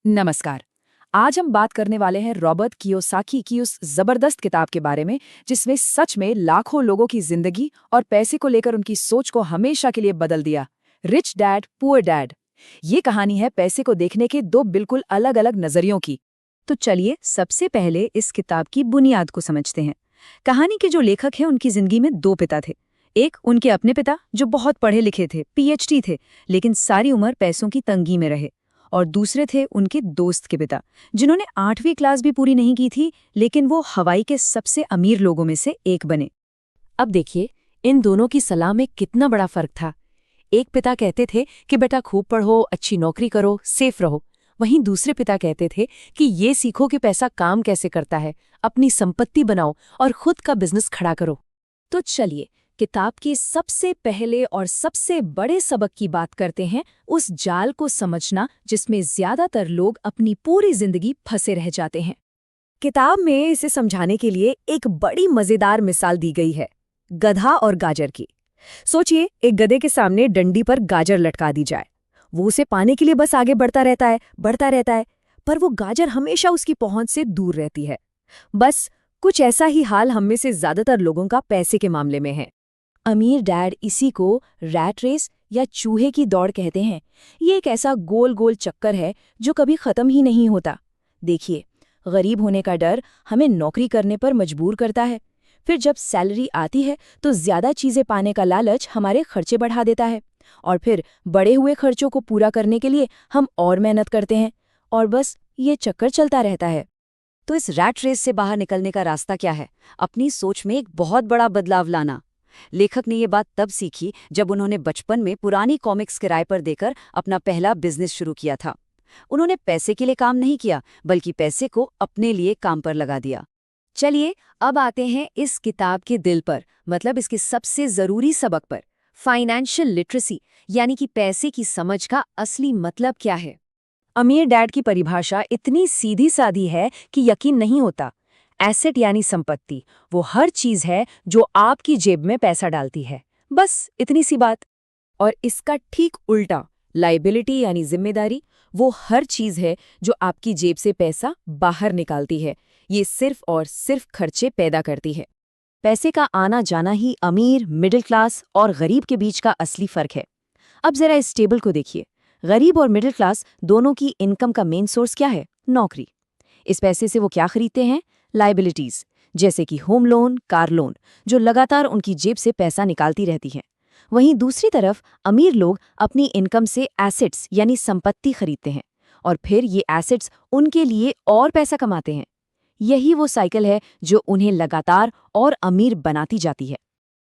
नमस्कार। आज हम बात करने वाले हैं रॉबर्ट कियोसाकी की उस जबरदस्त किताब के बारे में जिसमें सच में लाखों लोगों की जिंदगी और पैसे को लेकर उनकी सोच को हमेशा के लिए बदल दिया। Rich dad poor dad. ये कहानी है पैसे को देखने के दो बिल्कुल अलग अलग नजरियों की। तो चलिए सबसे पहले इस किताब की बुनियाद को समझते हैं। कहानी के जो लेखक हैं उनकी जिंदगी में दो पिता थे। एक उनके अपने पिता जो बहुत पढ़े लिखे थे, पीएचडी थे, लेकिन सारी उम्र पैसों की तंगी में रहे। और दूसरे थे उनके दोस्त के पिता जिन्होंने 8वीं क्लास भी पूरी नहीं की थी, लेकिन वो हवाई के सबसे अमीर लोगों में से एक बने। अब देखिए, इन दोनों की सलाह में कितना बड़ा फर्क था। एक पिता कहते थे कि बेटा खूब पढ़ो, अच्छी नौकरी करो, सेफ रहो। वहीं दूसरे पिता कहते थे कि ये सीखो कि पैसा काम कैसे करता है, अपनी संपत्ति बनाओ और खुद का बिजनेस खड़ा करो। तो चलिए किताब के सबसे पहले और सबसे बड़े सबक की बात करते हैं, उस जाल को समझना जिसमें ज्यादातर लोग अपनी पूरी जिंदगी फंसे रह जाते हैं। किताब में इसे समझाने के लिए एक बड़ी मजेदार मिसाल दी गई है, गधा और गाजर की। सोचिए एक गधे के सामने डंडी पर गाजर लटका दी जाए। वो उसे पाने के लिए बस आगे बढ़ता रहता है, पर वो गाजर हमेशा उसकी पहुंच से दूर रहती है। बस कुछ ऐसा ही हाल हम में से ज्यादातर लोगों का पैसे के मामले में है। अमीर डैड इसी को रैट रेस या चूहे की दौड़ कहते हैं। ये एक ऐसा गोल गोल चक्कर है जो कभी खत्म ही नहीं होता। देखिए, गरीब होने का डर हमें नौकरी करने पर मजबूर करता है। फिर जब सैलरी आती है तो ज्यादा चीजें पाने का लालच हमारे खर्चे बढ़ा देता है, और फिर बढ़े हुए खर्चों को पूरा करने के लिए हम और मेहनत करते हैं, और बस ये चक्कर चलता रहता है। तो इस रैट रेस से बाहर निकलने का रास्ता क्या है? अपनी सोच में एक बहुत बड़ा बदलाव लाना। लेखक ने ये बात तब सीखी जब उन्होंने बचपन में पुरानी कॉमिक्स किराए पर देकर अपना पहला बिजनेस शुरू किया था। उन्होंने पैसे के लिए काम नहीं किया, बल्कि पैसे को अपने लिए काम पर लगा दिया। चलिए अब आते हैं इस किताब के दिल पर, मतलब इसके सबसे जरूरी सबक पर, फाइनेंशियल लिटरेसी, यानी कि पैसे की समझ का असली मतलब क्या है। अमीर डैड की परिभाषा इतनी सीधी सादी है कि यकीन नहीं होता। एसेट यानी संपत्ति, वो हर चीज है जो आपकी जेब में पैसा डालती है, बस इतनी सी बात। और इसका ठीक उल्टा, लायबिलिटी यानी जिम्मेदारी, वो हर चीज है जो आपकी जेब से पैसा बाहर निकालती है। ये सिर्फ और सिर्फ खर्चे पैदा करती है। पैसे का आना जाना ही अमीर, मिडिल क्लास और गरीब के बीच का असली फर्क है। अब जरा इस टेबल को देखिए। गरीब और मिडिल क्लास दोनों की इनकम का मेन सोर्स क्या है? नौकरी। इस पैसे से वो क्या खरीदते हैं? लायबिलिटीज, जैसे कि होम लोन, कार लोन, जो लगातार उनकी जेब से पैसा निकालती रहती हैं। वहीं दूसरी तरफ अमीर लोग अपनी इनकम से एसेट्स यानी संपत्ति खरीदते हैं, और फिर ये एसेट्स उनके लिए और पैसा कमाते हैं। यही वो साइकिल है जो उन्हें लगातार और अमीर बनाती जाती है।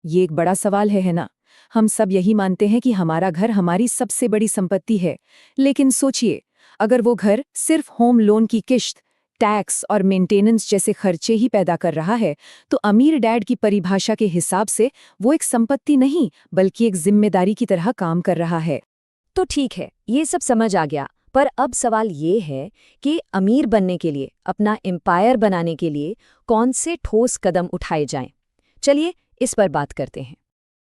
ये एक बड़ा सवाल है ना? हम सब यही मानते हैं कि हमारा घर हमारी सबसे बड़ी संपत्ति है, लेकिन सोचिए, अगर वो घर सिर्फ होम लोन की किश्त, टैक्स और मेंटेनेंस जैसे खर्चे ही पैदा कर रहा है, तो अमीर डैड की परिभाषा के हिसाब से वो एक संपत्ति नहीं, बल्कि एक जिम्मेदारी की तरह काम कर रहा है। तो ठीक है, ये सब समझ आ गया, पर अब सवाल ये है कि अमीर बनने के लिए, अपना एम्पायर बनाने के लिए कौन से ठोस कदम उठाए जाएं? चलिए इस पर बात करते हैं।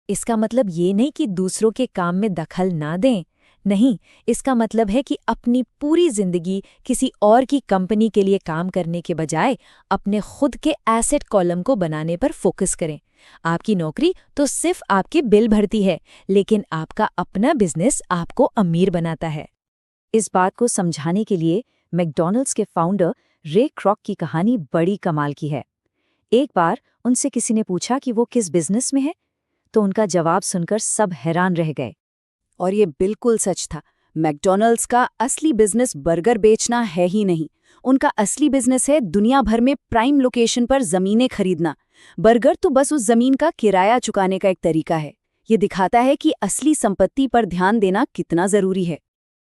इसका मतलब ये नहीं कि दूसरों के काम में दखल ना दें, नहीं, इसका मतलब है कि अपनी पूरी जिंदगी किसी और की कंपनी के लिए काम करने के बजाय अपने खुद के एसेट कॉलम को बनाने पर फोकस करें। आपकी नौकरी तो सिर्फ आपके बिल भरती है, लेकिन आपका अपना बिजनेस आपको अमीर बनाता है। इस बात को समझाने के लिए मैकडॉनल्ड्स के फाउंडर रे क्रॉक की कहानी बड़ी कमाल की है। एक बार उनसे किसी ने पूछा कि वो किस बिजनेस में है, तो उनका जवाब सुनकर सब हैरान रह गए। और ये बिल्कुल सच था। मैकडॉनल्ड्स का असली बिजनेस बर्गर बेचना है ही नहीं। उनका असली बिजनेस है दुनिया भर में प्राइम लोकेशन पर जमीनें खरीदना। बर्गर तो बस उस जमीन का किराया चुकाने का एक तरीका है। ये दिखाता है कि असली संपत्ति पर ध्यान देना कितना जरूरी है।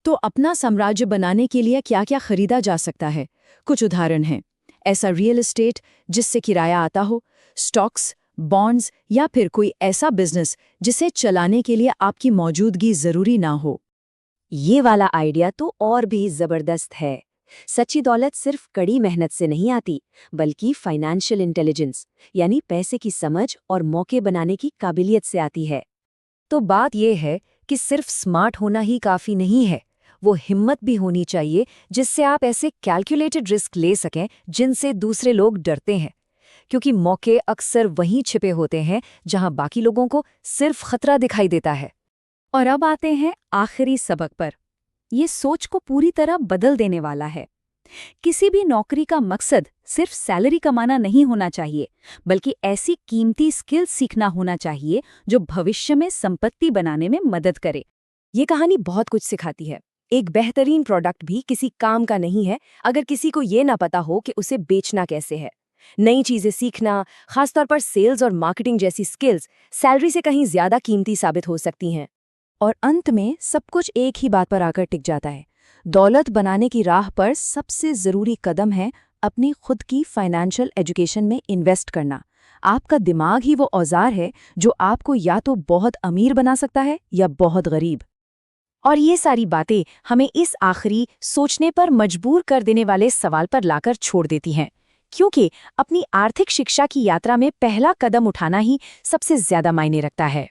तो अपना साम्राज्य बनाने के लिए क्या क्या खरीदा जा सकता है? कुछ उदाहरण हैं। ऐसा रियल एस्टेट जिससे किराया आता हो, स्टॉक्स, बॉन्ड्स, या फिर कोई ऐसा बिजनेस जिसे चलाने के लिए आपकी मौजूदगी जरूरी ना हो। ये वाला आइडिया तो और भी जबरदस्त है। सच्ची दौलत सिर्फ कड़ी मेहनत से नहीं आती, बल्कि फाइनेंशियल इंटेलिजेंस यानी पैसे की समझ और मौके बनाने की काबिलियत से आती है। तो बात यह है कि सिर्फ स्मार्ट होना ही काफी नहीं है, वो हिम्मत भी होनी चाहिए जिससे आप ऐसे कैलकुलेटेड रिस्क ले सकें जिनसे दूसरे लोग डरते हैं, क्योंकि मौके अक्सर वहीं छिपे होते हैं जहां बाकी लोगों को सिर्फ खतरा दिखाई देता है। और अब आते हैं आखिरी सबक पर। ये सोच को पूरी तरह बदल देने वाला है। किसी भी नौकरी का मकसद सिर्फ सैलरी कमाना नहीं होना चाहिए, बल्कि ऐसी कीमती स्किल्स सीखना होना चाहिए जो भविष्य में संपत्ति बनाने में मदद करे। ये कहानी बहुत कुछ सिखाती है। एक बेहतरीन प्रोडक्ट भी किसी काम का नहीं है अगर किसी को ये ना पता हो कि उसे बेचना कैसे है। नई चीजें सीखना, खासतौर पर सेल्स और मार्केटिंग जैसी स्किल्स, सैलरी से कहीं ज्यादा कीमती साबित हो सकती हैं। और अंत में सब कुछ एक ही बात पर आकर टिक जाता है। दौलत बनाने की राह पर सबसे जरूरी कदम है अपनी खुद की फाइनेंशियल एजुकेशन में इन्वेस्ट करना। आपका दिमाग ही वो औजार है जो आपको या तो बहुत अमीर बना सकता है या बहुत गरीब। और ये सारी बातें हमें इस आखिरी सोचने पर मजबूर कर देने वाले सवाल पर लाकर छोड़ देती हैं, क्योंकि अपनी आर्थिक शिक्षा की यात्रा में पहला कदम उठाना ही सबसे ज्यादा मायने रखता है।